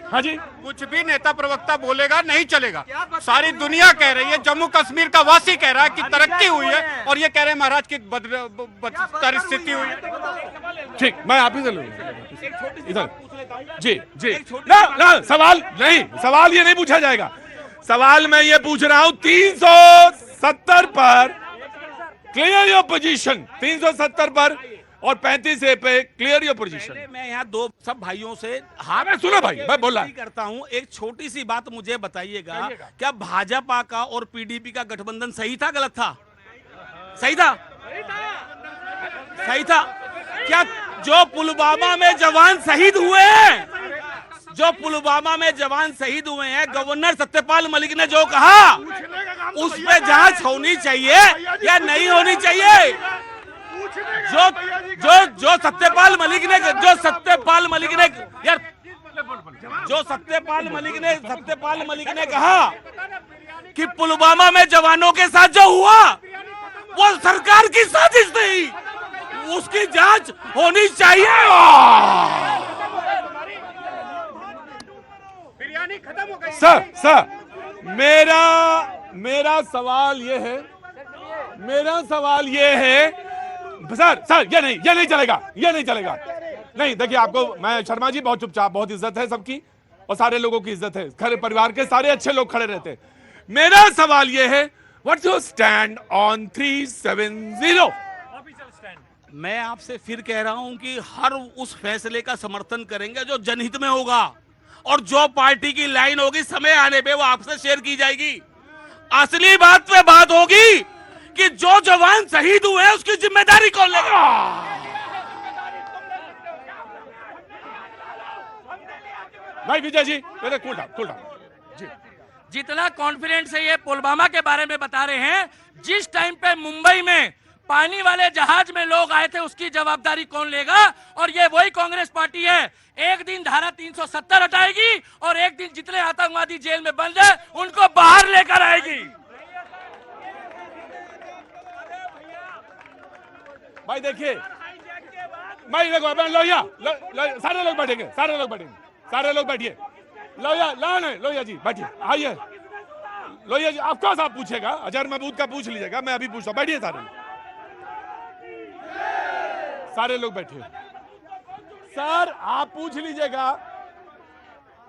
हाँ जी, कुछ भी नेता प्रवक्ता बोलेगा नहीं चलेगा। सारी दुनिया कह रही है, जम्मू कश्मीर का वासी कह रहा है कि तरक्की हुई है, और ये कह रहे हैं महाराज की परिस्थिति हुई है। ठीक, मैं आप ही से लूंगा इधर। जी जी, ना सवाल नहीं, सवाल ये नहीं पूछा जाएगा। सवाल मैं ये पूछ रहा हूं 370 पर क्लियर योर पोजीशन, 370 पर और 35 ए पे क्लियर योर पोजीशन। मैं यहाँ दो सब भाइयों से हाथ मैं सुना भाई, मैं बोला करता हूँ। एक छोटी सी बात मुझे बताइएगा, क्या भाजपा का और पीडीपी का गठबंधन सही था गलत था? सही था, सही था। क्या जो पुलवामा में जवान शहीद हुए हैं, जो पुलवामा में जवान शहीद हुए हैं, गवर्नर सत्यपाल मलिक ने जो कहा उस पे जांच होनी चाहिए या नहीं होनी चाहिए? जो जो जो सत्यपाल मलिक ने यार जो सत्यपाल मलिक ने कहा कि पुलवामा में जवानों के साथ जो हुआ वो सरकार की साजिश थी, उसकी जांच होनी चाहिए। सर मेरा सवाल ये है सर ये नहीं चलेगा, ये नहीं चलेगा। नहीं देखिए, आपको मैं शर्मा जी बहुत चुपचाप, बहुत इज्जत है सबकी और सारे लोगों की इज्जत है, खरे परिवार के सारे अच्छे लोग खड़े रहते। मेरा सवाल ये है, व्हाट्स योर स्टैंड ऑन 370? मैं आपसे फिर कह रहा हूं कि हर उस फैसले का समर्थन करेंगे जो जनहित में होगा, और जो पार्टी की लाइन होगी समय आने पे वो आपसे शेयर की जाएगी। असली बात पे बात होगी कि जो जवान शहीद हुए हैं उसकी जिम्मेदारी कौन लेगा? भाई विजय जी पहले कूल डाउन जी। जितना कॉन्फिडेंस से ये पुलवामा के बारे में बता रहे हैं, जिस टाइम पे मुंबई में पानी वाले जहाज में लोग आए थे उसकी जवाबदारी कौन लेगा? और ये वही कांग्रेस पार्टी है, एक दिन धारा 370 हटाएगी और एक दिन जितने आतंकवादी जेल में बंद है उनको बाहर लेकर आएगी। भाई देखिए, भाई देखो लोहिया सारे लोग बैठेंगे, सारे लोग बैठिए। लोहिया जी बैठिए, आइए। लोहिया जी ऑफकोर्स आप पूछेगा, अजहर महमूद का पूछ लीजिएगा, मैं अभी पूछता हूं। बैठिए सारे लोग बैठिए। सर आप पूछ लीजिएगा,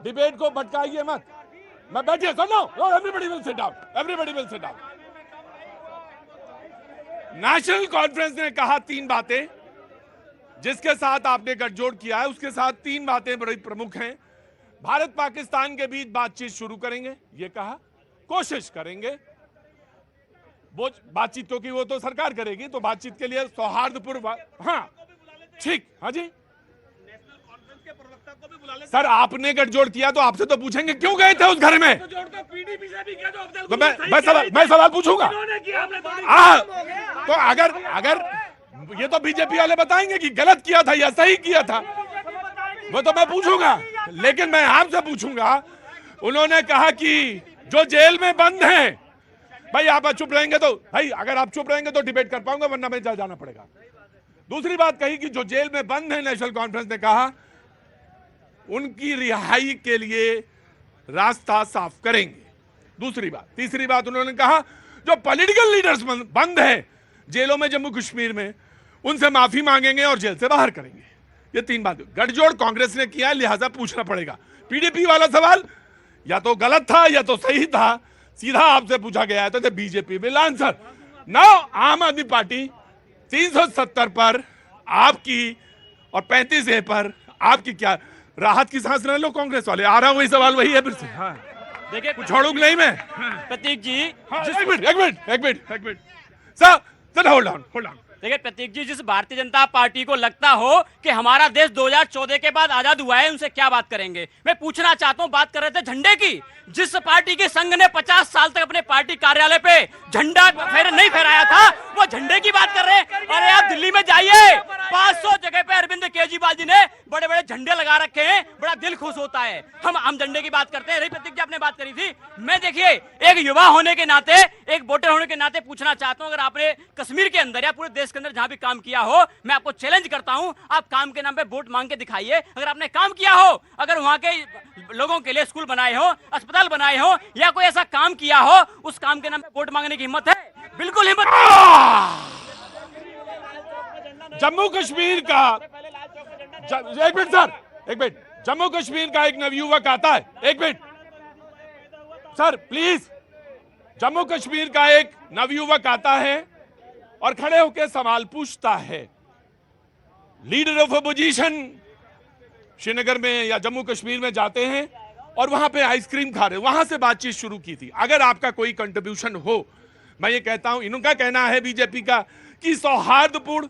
डिबेट को भटकाइए मत। मैं बैठिए, सुनो, everybody will sit down, everybody will sit down. National conference ने कहा 3 बातें, जिसके साथ आपने गठजोड़ किया है उसके साथ 3 बातें बड़ी प्रमुख हैं। भारत पाकिस्तान के बीच बातचीत शुरू करेंगे, ये कहा, कोशिश करेंगे। वो बातचीत क्योंकि वो तो सरकार करेगी, तो बातचीत के लिए सौहार्दपूर्ण, हाँ ठीक, हाँ जी। सर आपने गठजोड़ किया तो आपसे तो पूछेंगे क्यों गए थे उस घर में, तो मैं सवाल पूछूंगा। तो अगर ये तो बीजेपी वाले बताएंगे कि गलत किया था या सही किया था, वो तो मैं पूछूंगा। लेकिन मैं आपसे पूछूंगा, उन्होंने कहा कि जो जेल में बंद हैं, भाई आप चुप रहेंगे तो, भाई अगर आप चुप रहेंगे तो डिबेट कर पाऊंगा, वरना मैं जाना पड़ेगा। दूसरी बात कही कि जो जेल में बंद है, नेशनल कॉन्फ्रेंस ने कहा उनकी रिहाई के लिए रास्ता साफ करेंगे। दूसरी बात, तीसरी बात उन्होंने कहा जो पॉलिटिकल लीडर्स बंद है जेलों में जम्मू कश्मीर में, उनसे माफी मांगेंगे और जेल से बाहर करेंगे। ये 3 बात गठजोड़ कांग्रेस ने किया, लिहाजा पूछना पड़ेगा। पीडीपी वाला सवाल या तो गलत था या तो सही था, सीधा आपसे पूछा गया था, बीजेपी विल आंसर। नाउ आम आदमी पार्टी 370 पर आपकी और 35 ए पर आपकी क्या राहत की सांस न लो? कांग्रेस वाले आ रहा हूं, वही सवाल वही है फिर से। हाँ देखिए, छोड़ूंगा नहीं मैं। प्रतीक जी, एक मिनट सर होल्ड ऑन। देखिए प्रतीक जी, जिस भारतीय जनता पार्टी को लगता हो कि हमारा देश 2014 के बाद आजाद हुआ है, उनसे क्या बात करेंगे? मैं पूछना चाहता हूं, बात कर रहे थे झंडे की। जिस पार्टी के संघ ने 50 साल तक अपने पार्टी कार्यालय पे झंडा नहीं फहराया था, वो झंडे की बात कर रहे हैं। अरे आप दिल्ली में जाइए, 500 जगह पे अरविंद केजरीवाल जी ने बड़े बड़े झंडे लगा रखे हैं, बड़ा दिल खुश होता है। हम झंडे की बात करते हैं। रही प्रतीक जी आपने बात करी थी, मैं देखिए एक युवा होने के नाते, एक वोटर होने के नाते पूछना चाहता हूं, अगर आपने कश्मीर के अंदर या पूरे देश के अंदर जहां भी काम किया हो, मैं आपको चैलेंज करता हूं, आप काम के नाम पे वोट मांग के दिखाइए। अगर आपने काम किया हो, अगर वहां के लोगों के लिए स्कूल बनाए हो, अस्पताल बनाए हो, या कोई ऐसा काम किया हो, उस काम के नाम पे वोट मांगने की हिम्मत है? बिल्कुल हिम्मत नहीं। जम्मू कश्मीर का एक मिनट सर, एक मिनट। जम्मू कश्मीर का एक नवयुवक आता है, एक minute sir please. Jammu Kashmir का एक नवयुवक आता है और खड़े होकर सवाल पूछता है। लीडर ऑफ अपोजिशन श्रीनगर में या जम्मू कश्मीर में जाते हैं और वहां पे आइसक्रीम खा रहे, वहां से बातचीत शुरू की थी। अगर आपका कोई कंट्रीब्यूशन हो, मैं ये कहता हूं, इनका कहना है बीजेपी का कि सौहार्दपूर्ण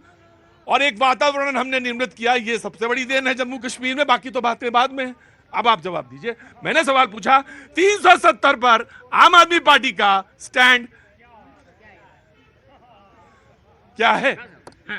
और एक वातावरण हमने निर्मित किया, ये सबसे बड़ी देन है जम्मू कश्मीर में, बाकी तो बातें बाद में। अब आप जवाब दीजिए। मैंने सवाल पूछा 370 पर आम आदमी पार्टी का स्टैंड क्या है?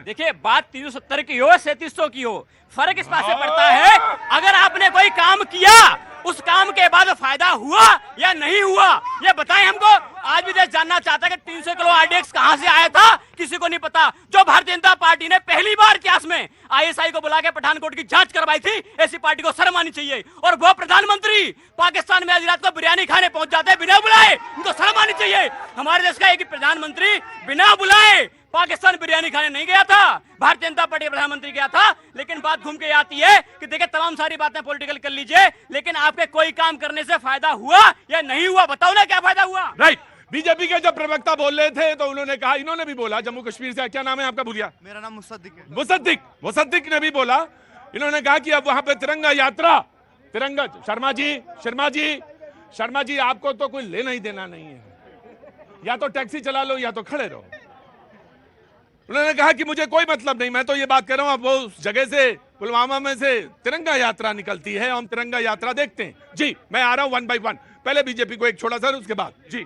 देखिए, बात 370 की हो 3700 की हो, फर्क इस बात से पड़ता है अगर आपने कोई काम किया, उस काम के बाद फायदा हुआ या नहीं हुआ, ये बताएं हमको। आज भी देश जानना चाहता है कि 300 किलो आरडीएक्स कहां से आया था, किसी को नहीं पता। जो भारतीय जनता पार्टी ने पहली बार इतिहास में आईएसआई को बुला के पठानकोट की जांच करवाई थी, ऐसी पार्टी को शर्म आनी चाहिए। और वो प्रधानमंत्री पाकिस्तान में आधी रात को बिरयानी खाने पहुंच जाते हैं बिना बुलाए, उनको शर्म आनी चाहिए। हमारे देश का एक ही प्रधानमंत्री बिना बुलाए पाकिस्तान बिरयानी खाने नहीं गया था, भारतीय जनता पार्टी प्रधानमंत्री गया था। लेकिन बात घूम के आती है कि देखिए, तमाम सारी बातें पॉलिटिकल कर लीजिए, लेकिन आपके कोई काम करने से फायदा हुआ या नहीं हुआ, बताओ ना क्या फायदा हुआ? राइट। बीजेपी के जब प्रवक्ता बोल रहे थे तो उन्होंने कहा, इन्होंने भी बोला जम्मू कश्मीर से, क्या नाम है आपका? भूलिया। मेरा नाम मुसद्दिक है। मुसद्दिक ने भी बोला, इन्होंने कहा कि अब वहां पे तिरंगा यात्रा, तिरंगा। शर्मा जी आपको तो कोई लेना ही देना नहीं है, या तो टैक्सी चला लो या तो खड़े रहो। उन्होंने कहा कि मुझे कोई मतलब नहीं, मैं तो ये बात कर रहा हूं, अब वो उस जगह से, पुलवामा में से तिरंगा यात्रा निकलती है, हम तिरंगा यात्रा देखते हैं। जी, मैं आ रहा हूं 1 by 1। पहले बीजेपी को एक छोड़ा सर, उसके बाद जी।